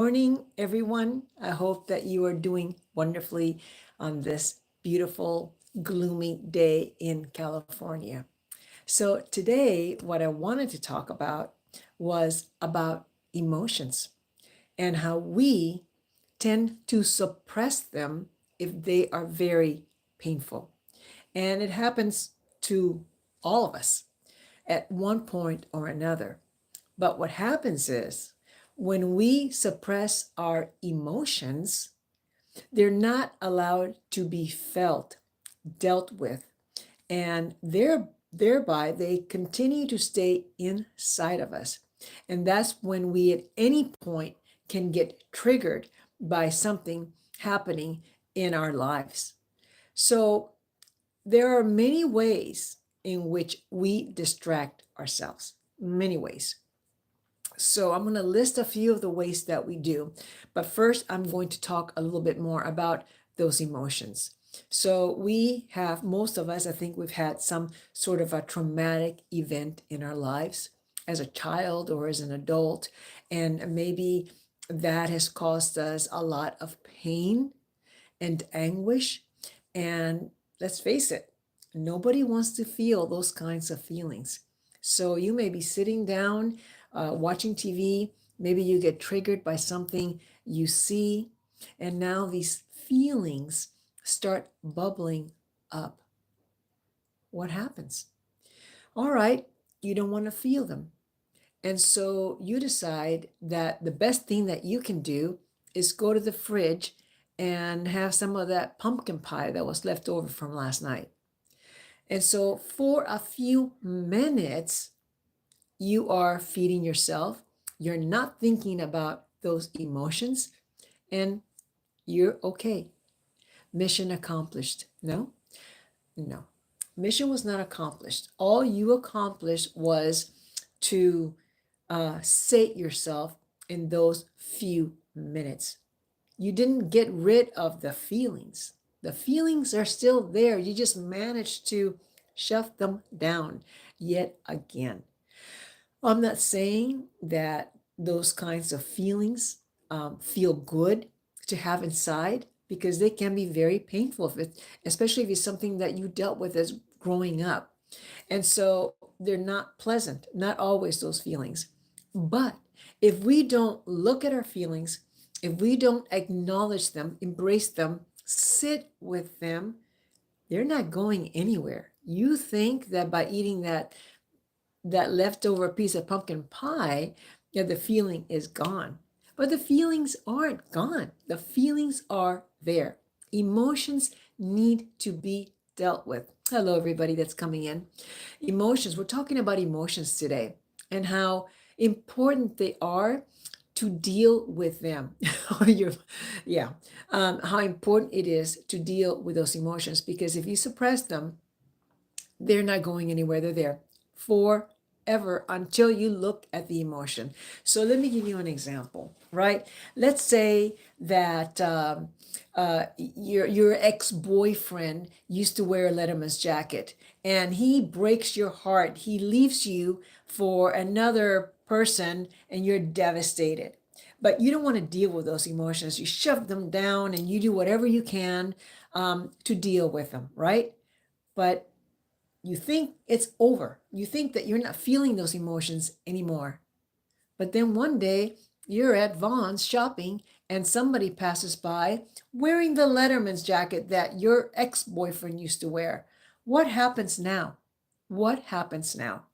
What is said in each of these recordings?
Morning, everyone. I hope that you are doing wonderfully on this beautiful, gloomy day in California. So, today, what I wanted to talk about was about emotions and how we tend to suppress them if they are very painful. And it happens to all of us at one point or another. But what happens is when we suppress our emotions, they're not allowed to be felt, dealt with, and thereby they continue to stay inside of us. And that's when we at any point can get triggered by something happening in our lives. So there are many ways in which we distract ourselves, many ways. So I'm going to list a few of the ways that we do. But first, I'm going to talk a little bit more about those emotions. So we have, most of us, I think we've had some sort of a traumatic event in our lives as a child or as an adult. And maybe that has caused us a lot of pain and anguish. And let's face it, nobody wants to feel those kinds of feelings. So you may be sitting down, watching TV. Maybe you get triggered by something you see. And now these feelings start bubbling up. What happens? All right, you don't want to feel them. And so you decide that the best thing that you can do is go to the fridge and have some of that pumpkin pie that was left over from last night. And so for a few minutes, you are feeding yourself. You're not thinking about those emotions and you're okay. Mission accomplished. No, no. Mission was not accomplished. All you accomplished was to sate yourself in those few minutes. You didn't get rid of the feelings. The feelings are still there. You just managed to shove them down yet again. I'm not saying that those kinds of feelings feel good to have inside because they can be very painful, especially if it's something that you dealt with as growing up. And so they're not pleasant, not always those feelings. But if we don't look at our feelings, if we don't acknowledge them, embrace them, sit with them, they're not going anywhere. You think that by eating that leftover piece of pumpkin pie, the feeling is gone. But the feelings aren't gone. The feelings are there. Emotions need to be dealt with. Hello, everybody that's coming in. Emotions, we're talking about emotions today and how important they are to deal with them. Yeah, how important it is to deal with those emotions because if you suppress them, they're not going anywhere. They're there forever until you look at the emotion. So let me give you an example, right? Let's say that your ex-boyfriend used to wear a Letterman's jacket and he breaks your heart. He leaves you for another person and you're devastated. But you don't want to deal with those emotions. You shove them down and you do whatever you can to deal with them, right? But you think it's over. You think that you're not feeling those emotions anymore. But then one day you're at Vaughn's shopping and somebody passes by wearing the Letterman's jacket that your ex-boyfriend used to wear. What happens now? What happens now?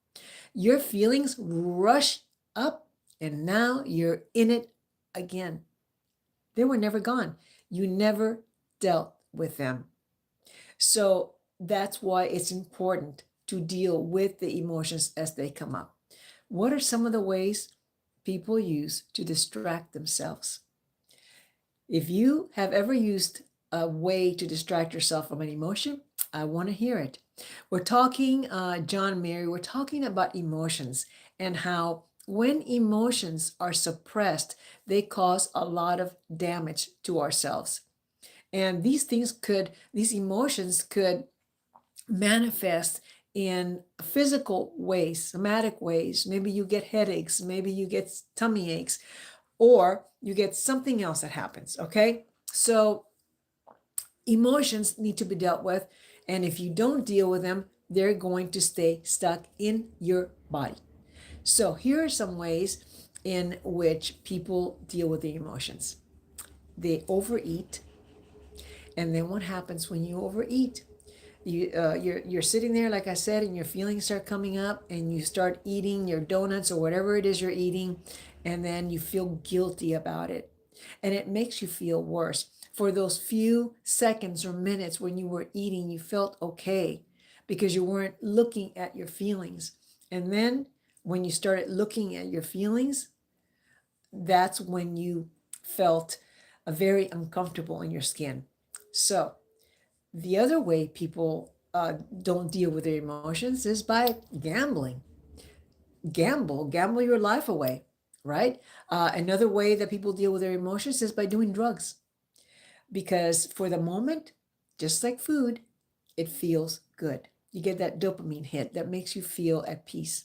Your feelings rush up and now you're in it again. They were never gone. You never dealt with them. So that's why it's important to deal with the emotions as they come up. What are some of the ways people use to distract themselves? If you have ever used a way to distract yourself from an emotion, I want to hear it. We're talking, John Mary, we're talking about emotions and how when emotions are suppressed, they cause a lot of damage to ourselves. And these emotions could manifest in physical ways, somatic ways. Maybe you get headaches, maybe you get tummy aches, or you get something else that happens. Okay. So emotions need to be dealt with. And if you don't deal with them, they're going to stay stuck in your body. So here are some ways in which people deal with their emotions. They overeat. And then what happens when you overeat? You're sitting there, like I said, and your feelings start coming up, and you start eating your donuts or whatever it is you're eating, and then you feel guilty about it, and it makes you feel worse. For those few seconds or minutes when you were eating, you felt okay because you weren't looking at your feelings, and then when you started looking at your feelings, that's when you felt very uncomfortable in your skin. So the other way people don't deal with their emotions is by gambling. Gamble your life away, right? Another way that people deal with their emotions is by doing drugs, because for the moment, just like food, it feels good. You get that dopamine hit that makes you feel at peace.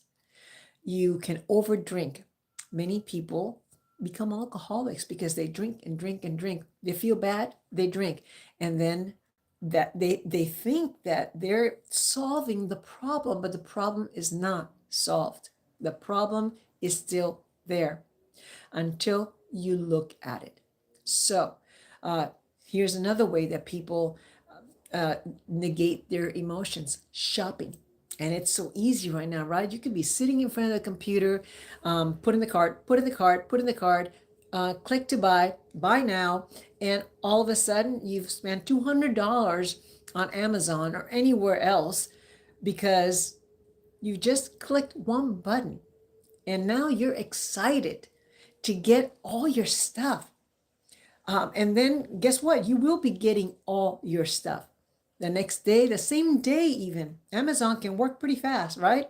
You can overdrink. Many people become alcoholics because they drink and drink and drink. They feel bad, they drink, and then that they think that they're solving the problem, but the problem is not solved. The problem is still there until you look at it. So uh, here's another way that people uh, negate their emotions: shopping. And it's so easy right now, right? You could be sitting in front of the computer, put in the cart, put in the cart, put in the cart, click to buy now, and all of a sudden you've spent $200 on Amazon or anywhere else because you just clicked one button, and now you're excited to get all your stuff. And then guess what? You will be getting all your stuff the next day, the same day, even. Amazon can work pretty fast, right?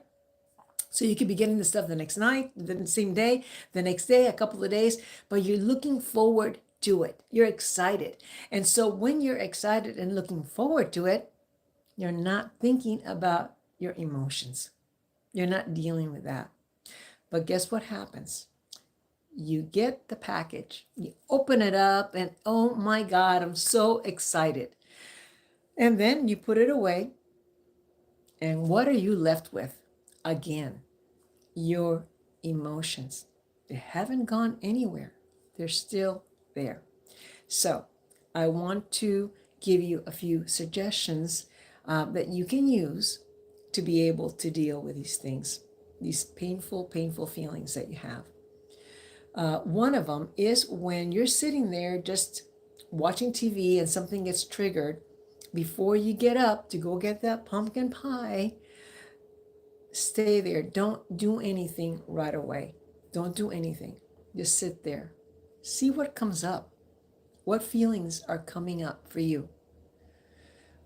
So you could be getting the stuff the next night, the same day, the next day, a couple of days, but you're looking forward to it. You're excited. And so when you're excited and looking forward to it, you're not thinking about your emotions. You're not dealing with that. But guess what happens? You get the package, you open it up, and oh my God, I'm so excited. And then you put it away, and what are you left with? Again, your emotions. They haven't gone anywhere, they're still there. So, I want to give you a few suggestions that you can use to be able to deal with these things, these painful feelings that you have. One of them is when you're sitting there just watching TV and something gets triggered, before you get up to go get that pumpkin pie, stay there. Don't do anything right away. Don't do anything. Just sit there. See what comes up. What feelings are coming up for you?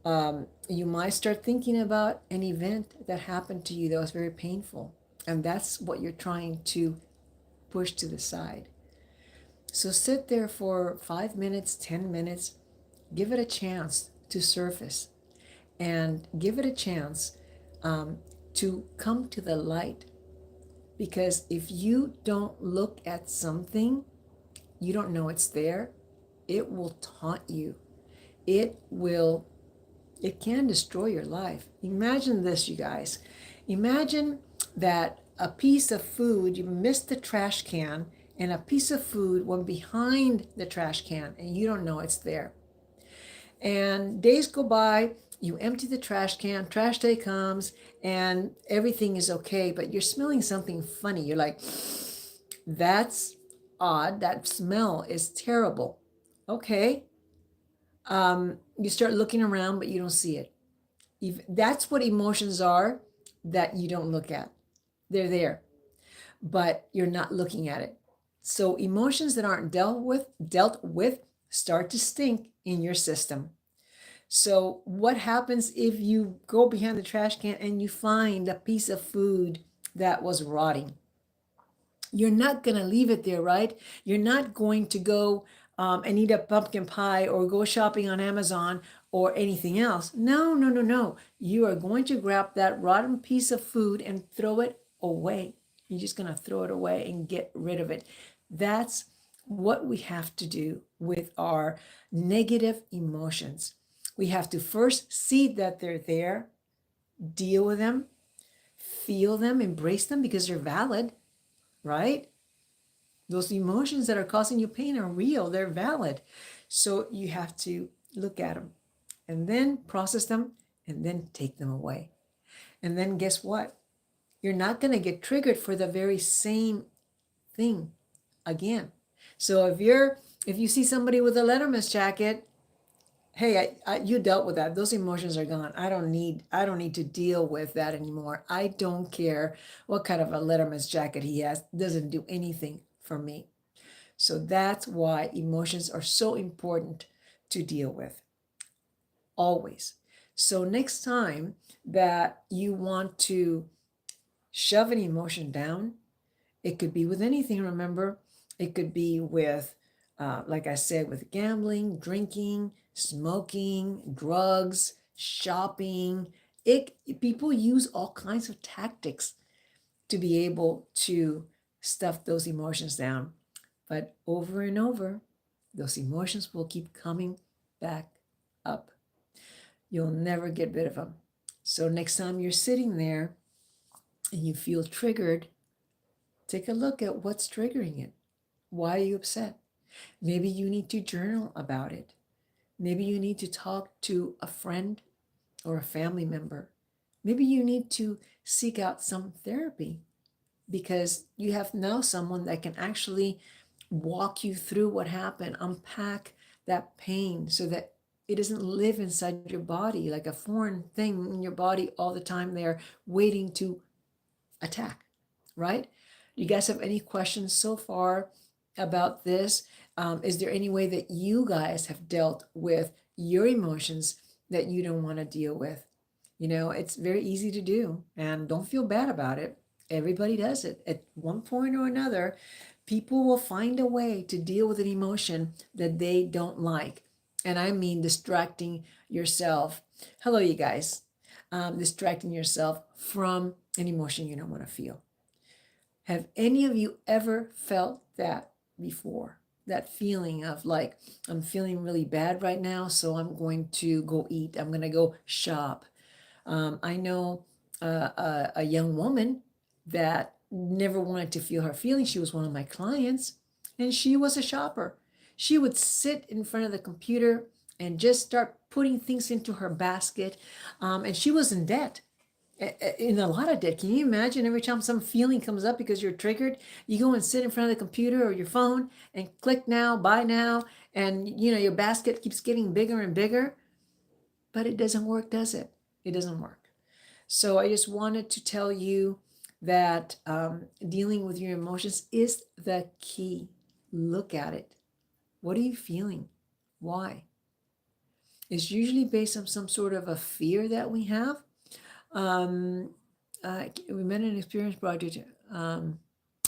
You might start thinking about an event that happened to you that was very painful, and that's what you're trying to push to the side. So sit there for 5 minutes, 10 minutes, give it a chance to surface, and give it a chance to come to the light. Because if you don't look at something, you don't know it's there, it will taunt you. It can destroy your life. Imagine this, you guys. Imagine that a piece of food, you missed the trash can, and a piece of food went behind the trash can, and you don't know it's there. And days go by, you empty the trash can, trash day comes, and everything is okay, but you're smelling something funny. You're like, that's odd. That smell is terrible. Okay. You start looking around, but you don't see it. That's what emotions are that you don't look at. They're there, but you're not looking at it. So emotions that aren't dealt with start to stink in your system. So what happens if you go behind the trash can and you find a piece of food that was rotting? You're not going to leave it there, right? You're not going to go and eat a pumpkin pie or go shopping on Amazon or anything else. No, no, no, no. You are going to grab that rotten piece of food and throw it away. You're just going to throw it away and get rid of it. That's what we have to do with our negative emotions. We have to first see that they're there, deal with them, feel them, embrace them because they're valid, right? Those emotions that are causing you pain are real, they're valid. So you have to look at them and then process them and then take them away. And then guess what? You're not going to get triggered for the very same thing again. So if you see somebody with a Letterman's jacket, hey, you dealt with that. Those emotions are gone. I don't need to deal with that anymore. I don't care what kind of a Letterman's jacket he has. It doesn't do anything for me. So that's why emotions are so important to deal with, always. So next time that you want to shove an emotion down, it could be with anything, remember? It could be with, like I said, with gambling, drinking, smoking, drugs, shopping. People use all kinds of tactics to be able to stuff those emotions down. But over and over, those emotions will keep coming back up. You'll never get rid of them. So next time you're sitting there and you feel triggered, take a look at what's triggering it. Why are you upset? Maybe you need to journal about it. Maybe you need to talk to a friend or a family member. Maybe you need to seek out some therapy because you have now someone that can actually walk you through what happened, unpack that pain so that it doesn't live inside your body like a foreign thing in your body all the time there waiting to attack, right? You guys have any questions so far about this? Is there any way that you guys have dealt with your emotions that you don't want to deal with? You know, it's very easy to do, and don't feel bad about it. Everybody does it at one point or another. People will find a way to deal with an emotion that they don't like. And I mean distracting yourself. Hello, you guys. Distracting yourself from an emotion you don't want to feel. Have any of you ever felt that before? That feeling of like, I'm feeling really bad right now, so I'm going to go eat, I'm going to go shop. I know a young woman that never wanted to feel her feelings. She was one of my clients, and she was a shopper. She would sit in front of the computer and just start putting things into her basket, and she was in debt. In a lot of debt. Can you imagine every time some feeling comes up because you're triggered, you go and sit in front of the computer or your phone and click now, buy now, and you know your basket keeps getting bigger and bigger, but it doesn't work, does it? It doesn't work. So I just wanted to tell you that dealing with your emotions is the key. Look at it. What are you feeling? Why? It's usually based on some sort of a fear that we have. Um, we met an experience project.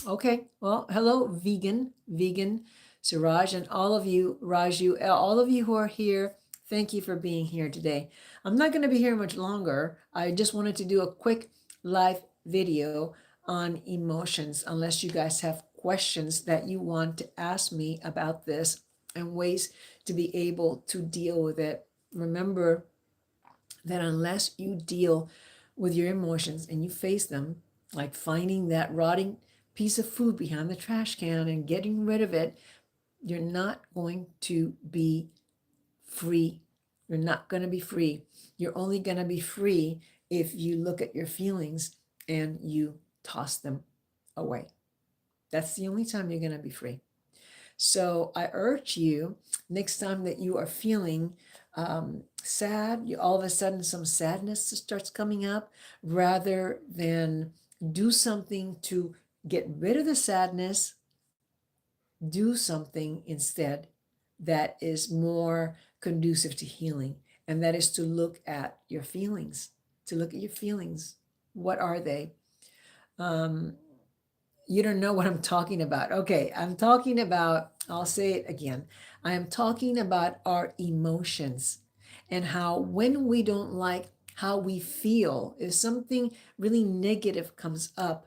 Okay, well, hello, vegan, Siraj, and all of you, Raju, all of you who are here. Thank you for being here today. I'm not going to be here much longer. I just wanted to do a quick live video on emotions, unless you guys have questions that you want to ask me about this and ways to be able to deal with it. Remember that unless you deal with your emotions and you face them, like finding that rotting piece of food behind the trash can and getting rid of it, you're not going to be free. You're not going to be free. You're only going to be free if you look at your feelings and you toss them away. That's the only time you're going to be free. So I urge you, next time that you are feeling sad, all of a sudden some sadness starts coming up, rather than do something to get rid of the sadness, do something instead that is more conducive to healing. And that is to look at your feelings, to look at your feelings. What are they? You don't know what I'm talking about. Okay, I'm talking about, I'll say it again. I am talking about our emotions and how when we don't like how we feel, if something really negative comes up,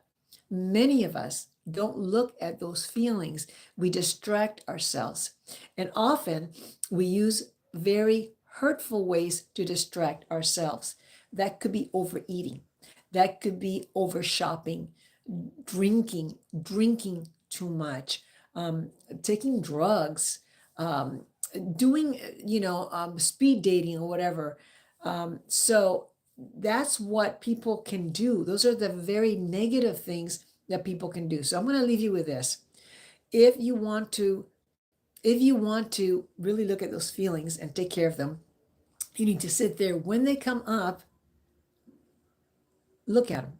many of us Don't look at those feelings. We distract ourselves. And often we use very hurtful ways to distract ourselves. That could be overeating, that could be over shopping, drinking too much, taking drugs, um, doing, speed dating or whatever. So that's what people can do. Those are the very negative things that people can do. So I'm going to leave you with this. If you want to, if you want to really look at those feelings and take care of them, you need to sit there when they come up, look at them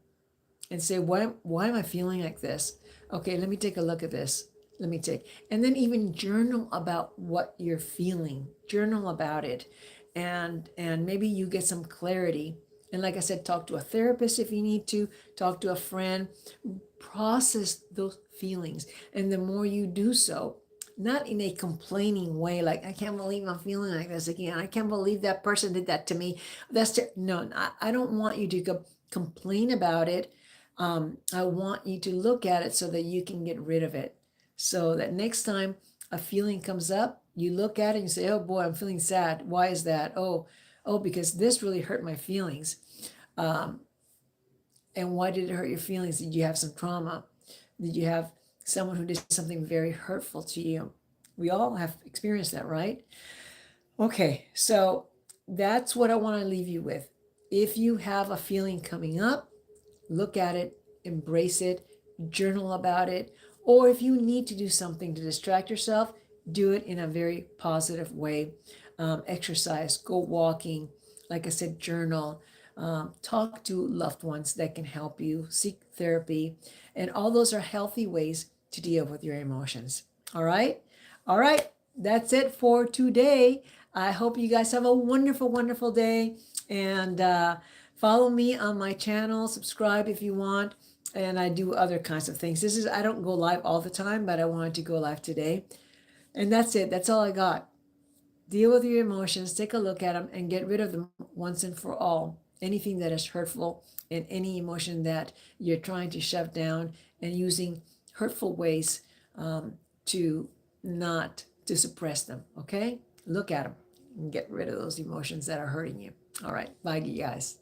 and say, why am I feeling like this? Okay, let me take a look at this. And then even journal about what you're feeling. Journal about it. And maybe you get some clarity. And like I said, talk to a therapist if you need to, talk to a friend, process those feelings. And the more you do so, not in a complaining way, like, I can't believe I'm feeling like this again. I can't believe that person did that to me. No, I don't want you to complain about it. I want you to look at it so that you can get rid of it. So that next time a feeling comes up, you look at it and you say, oh boy, I'm feeling sad. Why is that? Oh, because this really hurt my feelings. Um, and why did it hurt your feelings? Did you have some trauma? Did you have someone who did something very hurtful to you? We all have experienced that, right? Okay, so that's what I want to leave you with. If you have a feeling coming up, look at it, embrace it, journal about it, or if you need to do something to distract yourself, do it in a very positive way. Exercise, go walking, like I said, journal, talk to loved ones that can help you, seek therapy, and all those are healthy ways to deal with your emotions. All right? All right, that's it for today. I hope you guys have a wonderful, wonderful day. And follow me on my channel, subscribe if you want. And I do other kinds of things. I don't go live all the time, but I wanted to go live today. And that's it. That's all I got. Deal with your emotions, take a look at them, and get rid of them once and for all. Anything that is hurtful and any emotion that you're trying to shove down and using hurtful ways to not to suppress them. Okay, look at them and get rid of those emotions that are hurting you. All right, bye, you guys.